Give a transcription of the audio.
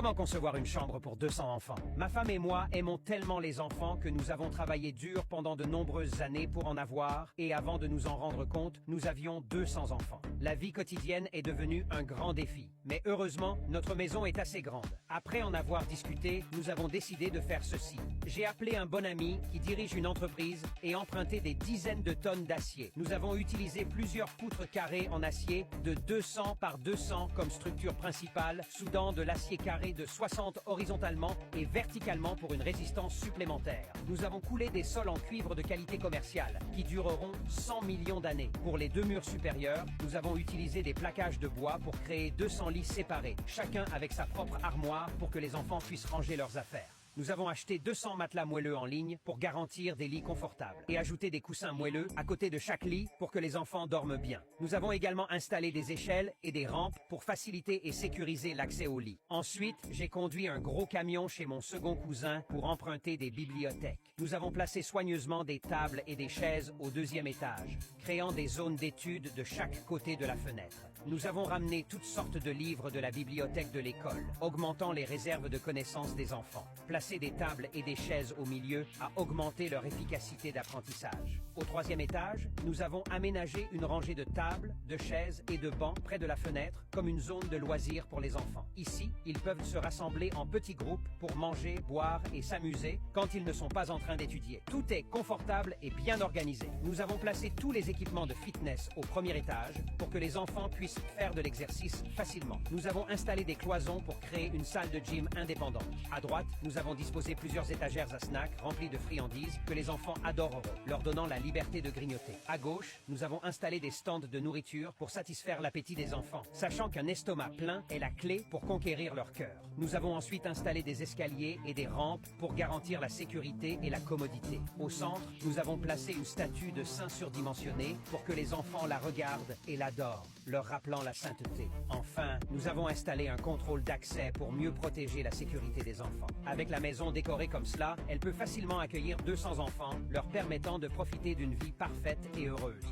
Comment concevoir une chambre pour 200 enfants? Ma femme et moi aimons tellement les enfants que nous avons travaillé dur pendant de nombreuses années pour en avoir, et avant de nous en rendre compte, nous avions 200 enfants. La vie quotidienne est devenue un grand défi. Mais heureusement, notre maison est assez grande. Après en avoir discuté, nous avons décidé de faire ceci. J'ai appelé un bon ami qui dirige une entreprise et emprunté des dizaines de tonnes d'acier. Nous avons utilisé plusieurs poutres carrées en acier de 200 par 200 comme structure principale, soudant de l'acier carré de 60 horizontalement et verticalement pour une résistance supplémentaire. Nous avons coulé des sols en cuivre de qualité commerciale qui dureront 100 millions d'années. Pour les deux murs supérieurs, nous avons utilisé des plaquages de bois pour créer 200 lits séparés, chacun avec sa propre armoire pour que les enfants puissent ranger leurs affaires. Nous avons acheté 200 matelas moelleux en ligne pour garantir des lits confortables et ajouté des coussins moelleux à côté de chaque lit pour que les enfants dorment bien. Nous avons également installé des échelles et des rampes pour faciliter et sécuriser l'accès aux lits. Ensuite, j'ai conduit un gros camion chez mon second cousin pour emprunter des bibliothèques. Nous avons placé soigneusement des tables et des chaises au deuxième étage, créant des zones d'études de chaque côté de la fenêtre. Nous avons ramené toutes sortes de livres de la bibliothèque de l'école, augmentant les réserves de connaissances des enfants. Placer des tables et des chaises au milieu a augmenté leur efficacité d'apprentissage. Au troisième étage, nous avons aménagé une rangée de tables, de chaises et de bancs près de la fenêtre comme une zone de loisirs pour les enfants. Ici, ils peuvent se rassembler en petits groupes pour manger, boire et s'amuser quand ils ne sont pas en train d'étudier. Tout est confortable et bien organisé. Nous avons placé tous les équipements de fitness au premier étage pour que les enfants puissent faire de l'exercice facilement. Nous avons installé des cloisons pour créer une salle de gym indépendante. À droite, nous avons disposé plusieurs étagères à snacks remplies de friandises que les enfants adoreront, leur donnant la liberté de grignoter. À gauche, nous avons installé des stands de nourriture pour satisfaire l'appétit des enfants, sachant qu'un estomac plein est la clé pour conquérir leur cœur. Nous avons ensuite installé des escaliers et des rampes pour garantir la sécurité et la commodité. Au centre, nous avons placé une statue de saint surdimensionné pour que les enfants la regardent et l'adorent, leur rappelant la sainteté. Enfin, nous avons installé un contrôle d'accès pour mieux protéger la sécurité des enfants. Avec la maison décorée comme cela, elle peut facilement accueillir 200 enfants, leur permettant de profiter d'une vie parfaite et heureuse.